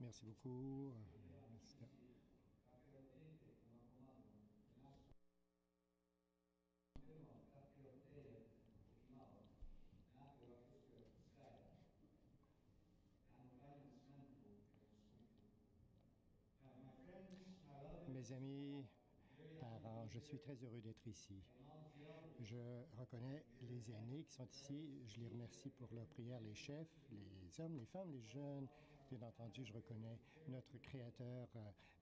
Merci beaucoup. Mes amis, parents, je suis très heureux d'être ici. Je reconnais les aînés qui sont ici. Je les remercie pour leurs prières, les chefs, les hommes, les femmes, les jeunes. Bien entendu, je reconnais notre Créateur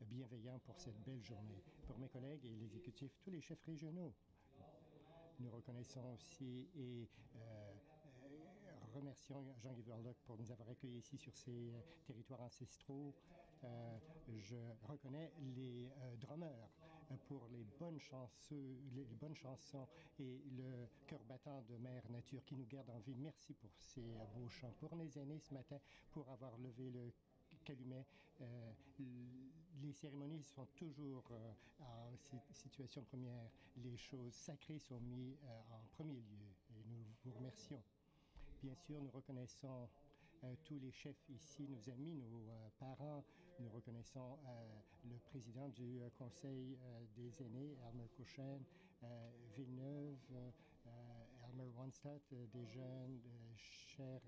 bienveillant pour cette belle journée. Pour mes collègues et l'exécutif, tous les chefs régionaux. Nous reconnaissons aussi et remercions Jean-Guy Verloc pour nous avoir accueillis ici sur ces territoires ancestraux. Je reconnais les drummers pour les bonnes chansons et le cœur battant de Mère Nature qui nous garde en vie. Merci pour ces beaux chants. Pour les aînés ce matin, pour avoir levé le calumet. Les cérémonies sont toujours en situation première. Les choses sacrées sont mises en premier lieu et nous vous remercions. Bien sûr, nous reconnaissons tous les chefs ici, nos amis, nos parents. Nous reconnaissons le président du Conseil des aînés, Elmer Cochrane, Villeneuve, Elmer Ronstadt, des jeunes, chers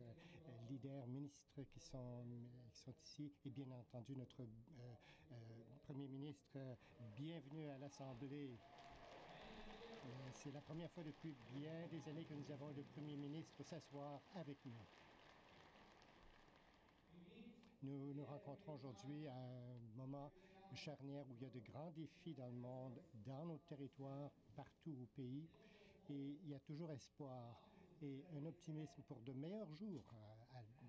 leaders, ministres qui sont ici, et bien entendu notre Premier ministre. Bienvenue à l'Assemblée. C'est la première fois depuis bien des années que nous avons le Premier ministre s'asseoir avec nous. Nous nous rencontrons aujourd'hui à un moment charnière où il y a de grands défis dans le monde, dans notre territoire, partout au pays, et il y a toujours espoir et un optimisme pour de meilleurs jours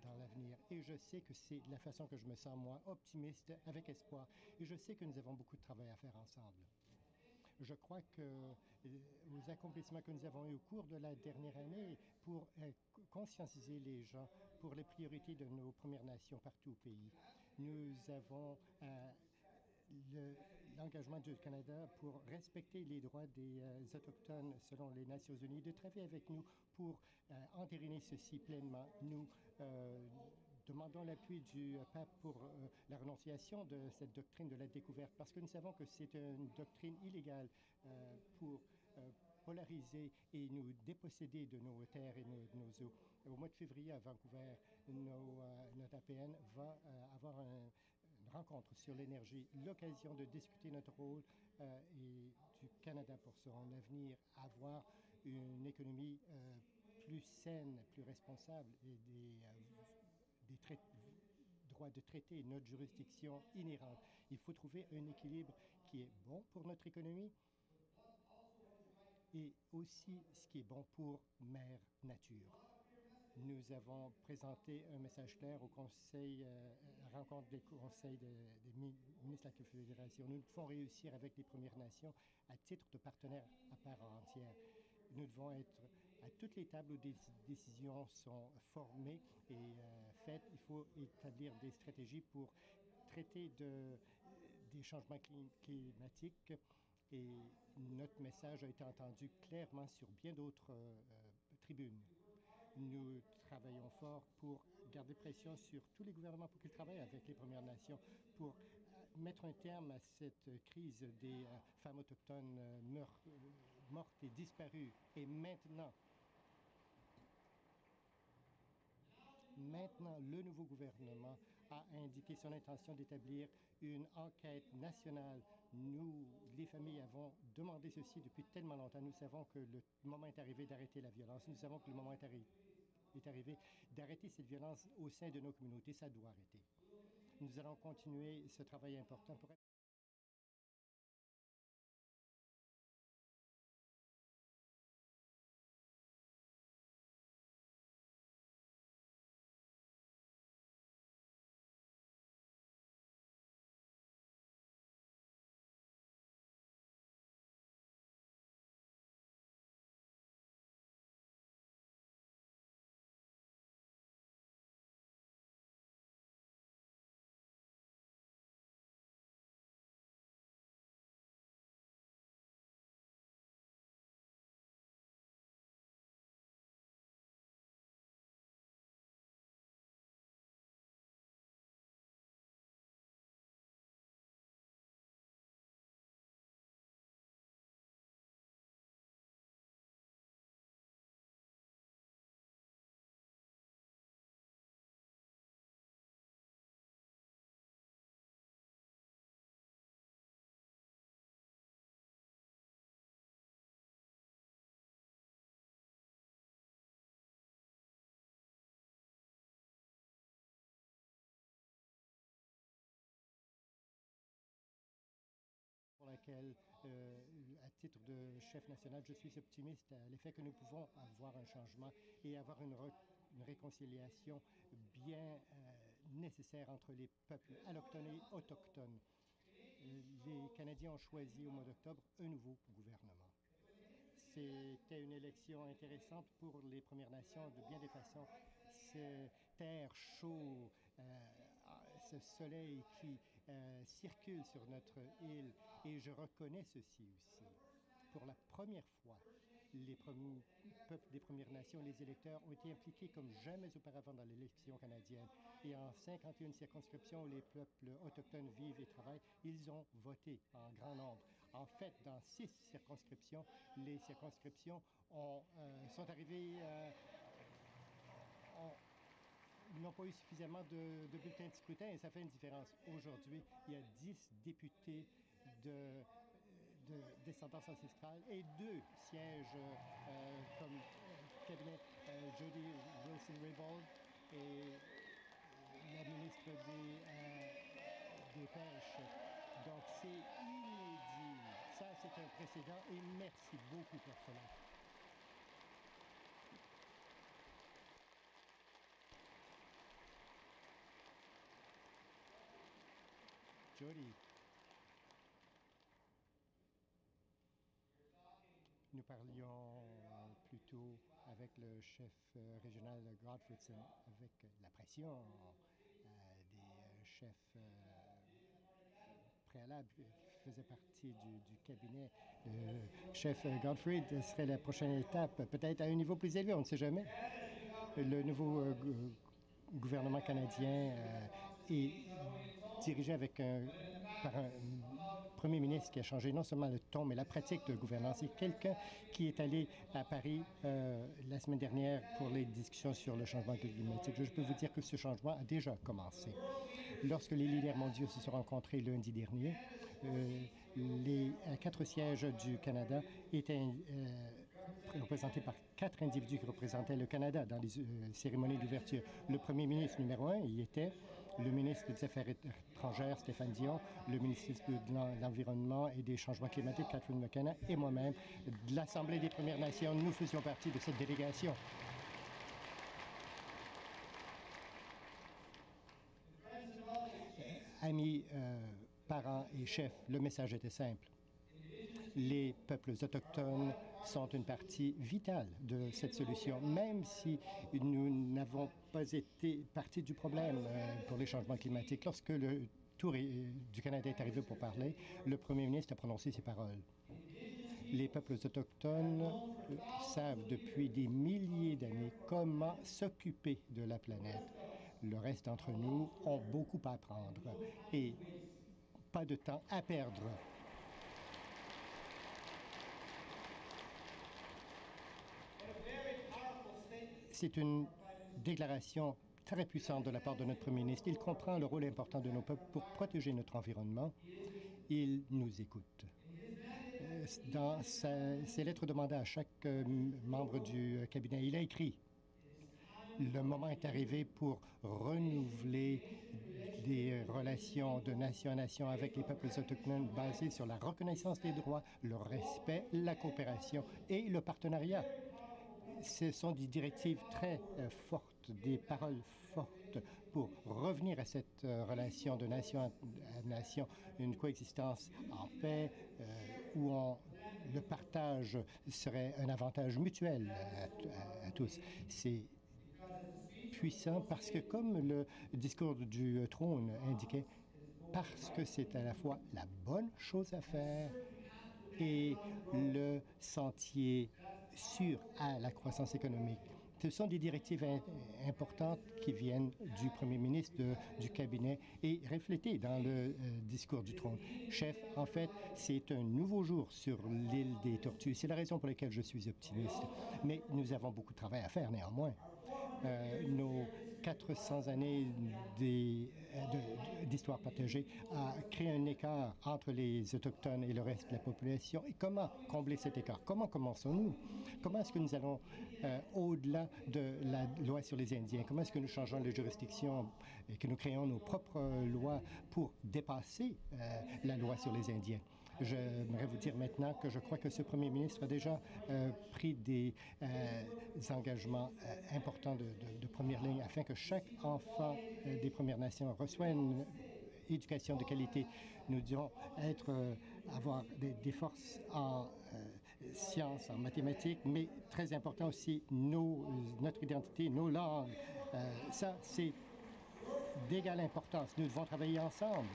dans l'avenir. Et je sais que c'est la façon que je me sens, moi, optimiste, avec espoir. Et je sais que nous avons beaucoup de travail à faire ensemble. Je crois que aux accomplissements que nous avons eus au cours de la dernière année pour conscientiser les gens pour les priorités de nos Premières Nations partout au pays. Nous avons l'engagement du Canada pour respecter les droits des Autochtones selon les Nations unies, de travailler avec nous pour entériner ceci pleinement. Nous demandons l'appui du pape pour la renonciation de cette doctrine de la découverte, parce que nous savons que c'est une doctrine illégale pour polariser et nous déposséder de nos terres et de nos eaux. Au mois de février, à Vancouver, notre APN va avoir une rencontre sur l'énergie, l'occasion de discuter notre rôle et du Canada pour son avenir, avoir une économie plus saine, plus responsable et des droits de traiter notre juridiction inhérente. Il faut trouver un équilibre qui est bon pour notre économie et aussi ce qui est bon pour Mère Nature. Nous avons présenté un message clair au Conseil, rencontre des conseils des ministres de la Confédération. Nous devons réussir avec les Premières Nations à titre de partenaires à part entière. Nous devons être à toutes les tables où des décisions sont formées et faites. Il faut établir des stratégies pour traiter des changements climatiques. Et notre message a été entendu clairement sur bien d'autres tribunes. Nous travaillons fort pour garder pression sur tous les gouvernements pour qu'ils travaillent avec les Premières Nations pour mettre un terme à cette crise des femmes autochtones mortes et disparues. Et maintenant, le nouveau gouvernement a indiqué son intention d'établir une enquête nationale. Nous, les familles, avons demandé ceci depuis tellement longtemps. Nous savons que le moment est arrivé d'arrêter la violence. Nous savons que le moment est arrivé d'arrêter cette violence au sein de nos communautés. Ça doit arrêter. Nous allons continuer ce travail important pour laquelle, à titre de chef national, je suis optimiste à l'effet que nous pouvons avoir un changement et avoir une réconciliation bien nécessaire entre les peuples allochtones et autochtones. Les Canadiens ont choisi au mois d'octobre un nouveau gouvernement. C'était une élection intéressante pour les Premières Nations de bien des façons. Cet air chaud, ce soleil qui circule sur notre île, et je reconnais ceci aussi. Pour la première fois, les peuples des Premières Nations, les électeurs ont été impliqués comme jamais auparavant dans l'élection canadienne. Et en 51 circonscriptions où les peuples autochtones vivent et travaillent, ils ont voté en grand nombre. En fait, dans 6 circonscriptions, les circonscriptions sont arrivées... n'ont pas eu suffisamment de bulletins de scrutin et ça fait une différence. Aujourd'hui, il y a 10 députés de descendance ancestrale et 2 sièges comme cabinet Jody Wilson-Raybould et la ministre des Pêches. Donc c'est inédit. Ça, c'est un précédent et merci beaucoup pour cela. Jody. Nous parlions plus tôt avec le chef régional Godfredson, avec la pression des chefs préalables qui faisaient partie du cabinet. Le chef Godfrey serait la prochaine étape, peut-être à un niveau plus élevé, on ne sait jamais. Le nouveau gouvernement canadien est dirigé par un premier ministre qui a changé non seulement le ton, mais la pratique de gouvernance. C'est quelqu'un qui est allé à Paris la semaine dernière pour les discussions sur le changement climatique. Je peux vous dire que ce changement a déjà commencé. Lorsque les leaders mondiaux se sont rencontrés lundi dernier, les 4 sièges du Canada étaient représentés par 4 individus qui représentaient le Canada dans les cérémonies d'ouverture. Le premier ministre numéro 1 y était, le ministre des Affaires étrangères, Stéphane Dion, le ministre de l'Environnement et des Changements climatiques, Catherine McKenna, et moi-même, de l'Assemblée des Premières Nations. Nous faisions partie de cette délégation. Amis, parents et chefs, le message était simple. Les peuples autochtones sont une partie vitale de cette solution, même si nous n'avons pas été partie du problème pour les changements climatiques. Lorsque le tour du Canada est arrivé pour parler, le premier ministre a prononcé ces paroles. Les peuples autochtones savent depuis des milliers d'années comment s'occuper de la planète. Le reste d'entre nous ont beaucoup à apprendre et pas de temps à perdre. C'est une déclaration très puissante de la part de notre Premier ministre. Il comprend le rôle important de nos peuples pour protéger notre environnement. Il nous écoute. Dans ses lettres de mandat à chaque membre du cabinet, il a écrit « Le moment est arrivé pour renouveler des relations de nation à nation avec les peuples autochtones basées sur la reconnaissance des droits, le respect, la coopération et le partenariat. » Ce sont des directives très fortes, des paroles fortes pour revenir à cette relation de nation à nation, une coexistence en paix où le partage serait un avantage mutuel à tous. C'est puissant parce que, comme le discours du trône indiquait, parce que c'est à la fois la bonne chose à faire et le sentier sûr à la croissance économique. Ce sont des directives importantes qui viennent du premier ministre, du cabinet et reflétées dans le discours du trône. Chef, en fait, c'est un nouveau jour sur l'île des Tortues. C'est la raison pour laquelle je suis optimiste. Mais nous avons beaucoup de travail à faire néanmoins. Nos 400 années d'histoire partagée a créé un écart entre les Autochtones et le reste de la population. Et comment combler cet écart? Comment commençons-nous? Comment est-ce que nous allons au-delà de la loi sur les Indiens? Comment est-ce que nous changeons les juridictions et que nous créons nos propres lois pour dépasser la loi sur les Indiens? J'aimerais vous dire maintenant que je crois que ce Premier ministre a déjà pris des engagements importants de première ligne afin que chaque enfant des Premières Nations reçoive une éducation de qualité. Nous devons avoir des forces en sciences, en mathématiques, mais très important aussi notre identité, nos langues. Ça, c'est d'égale importance. Nous devons travailler ensemble.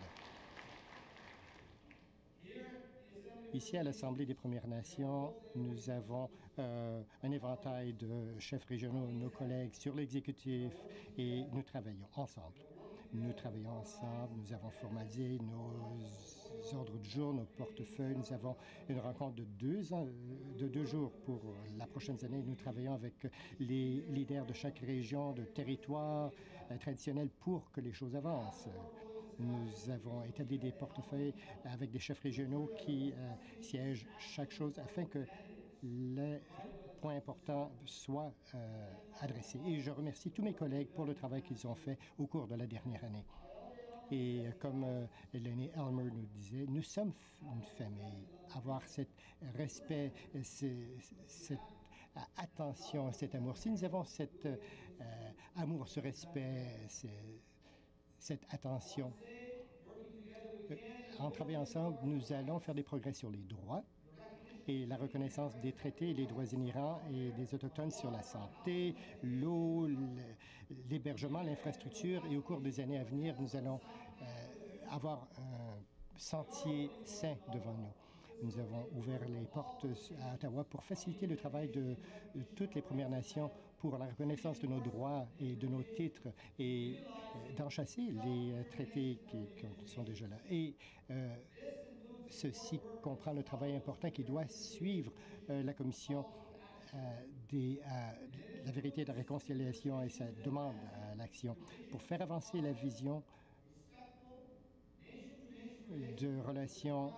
Ici, à l'Assemblée des Premières Nations, nous avons un éventail de chefs régionaux, nos collègues sur l'exécutif, et nous travaillons ensemble. Nous travaillons ensemble, nous avons formalisé nos ordres du jour, nos portefeuilles. Nous avons une rencontre de 2 jours pour la prochaine année. Nous travaillons avec les leaders de chaque région, de territoire traditionnel pour que les choses avancent. Nous avons établi des portefeuilles avec des chefs régionaux qui siègent chaque chose afin que les points importants soient adressés. Et je remercie tous mes collègues pour le travail qu'ils ont fait au cours de la dernière année. Et comme l'aîné Elmer nous disait, nous sommes une famille. Avoir cet respect, cette attention, cet amour. Si nous avons cet amour, ce respect, cette attention, en travaillant ensemble, nous allons faire des progrès sur les droits et la reconnaissance des traités et les droits inhérents et des Autochtones sur la santé, l'eau, l'hébergement, l'infrastructure. Et au cours des années à venir, nous allons avoir un sentier sain devant nous. Nous avons ouvert les portes à Ottawa pour faciliter le travail de toutes les Premières Nations pour la reconnaissance de nos droits et de nos titres et d'enchasser les traités qui sont déjà là. Et ceci comprend le travail important qui doit suivre la Commission de la vérité et de la réconciliation et sa demande à l'action pour faire avancer la vision de relations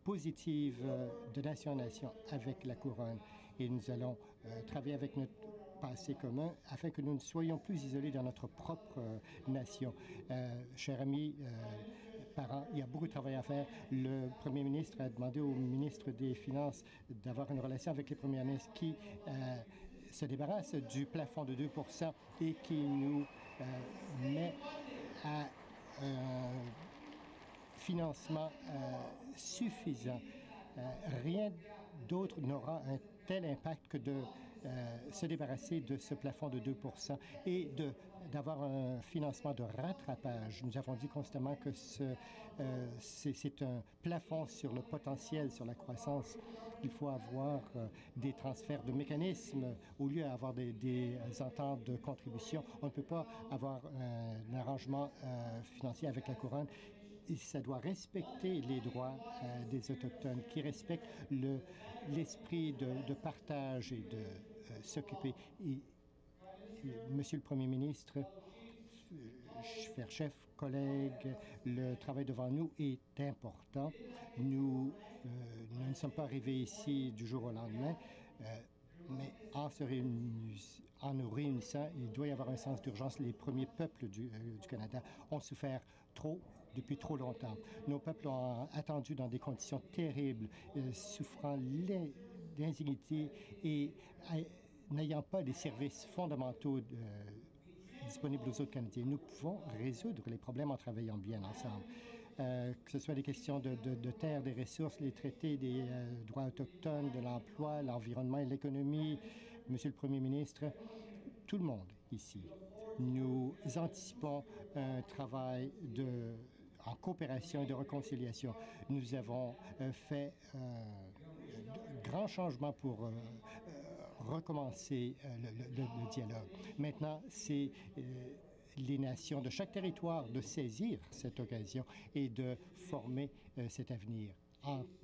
positives de nation en nation avec la Couronne. Et nous allons travailler avec notre passé commun afin que nous ne soyons plus isolés dans notre propre nation. Chers amis, parents, il y a beaucoup de travail à faire. Le Premier ministre a demandé au ministre des Finances d'avoir une relation avec les Premières Nations qui se débarrasse du plafond de 2 % et qui nous met à financement suffisant. Rien d'autre n'aura un tel impact que de se débarrasser de ce plafond de 2 % et d'avoir un financement de rattrapage. Nous avons dit constamment que c'est un plafond sur le potentiel, sur la croissance. Il faut avoir des transferts de mécanismes au lieu d'avoir des ententes de contribution. On ne peut pas avoir un arrangement financier avec la Couronne. Et ça doit respecter les droits des Autochtones, qui respectent l'esprit de partage et de s'occuper. Monsieur le Premier ministre, cher chef, collègues, le travail devant nous est important. Nous ne sommes pas arrivés ici du jour au lendemain, mais en nous réunissant, il doit y avoir un sens d'urgence. Les premiers peuples du Canada ont souffert depuis trop longtemps. Nos peuples ont attendu dans des conditions terribles, souffrant d'indignité et n'ayant pas les services fondamentaux disponibles aux autres Canadiens. Nous pouvons résoudre les problèmes en travaillant bien ensemble. Que ce soit des questions de terre, des ressources, les traités des droits autochtones, de l'emploi, l'environnement et l'économie. Monsieur le Premier ministre, tout le monde ici, nous anticipons un travail en coopération et de réconciliation. Nous avons fait de grands changements pour recommencer le dialogue. Maintenant, c'est les nations de chaque territoire de saisir cette occasion et de former cet avenir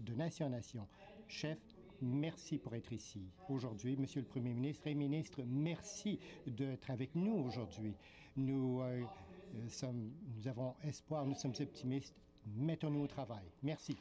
de nation en nation. Chef, merci pour être ici aujourd'hui. Monsieur le Premier ministre et ministre, merci d'être avec nous aujourd'hui. Nous avons espoir, nous sommes optimistes. Mettons-nous au travail. Merci.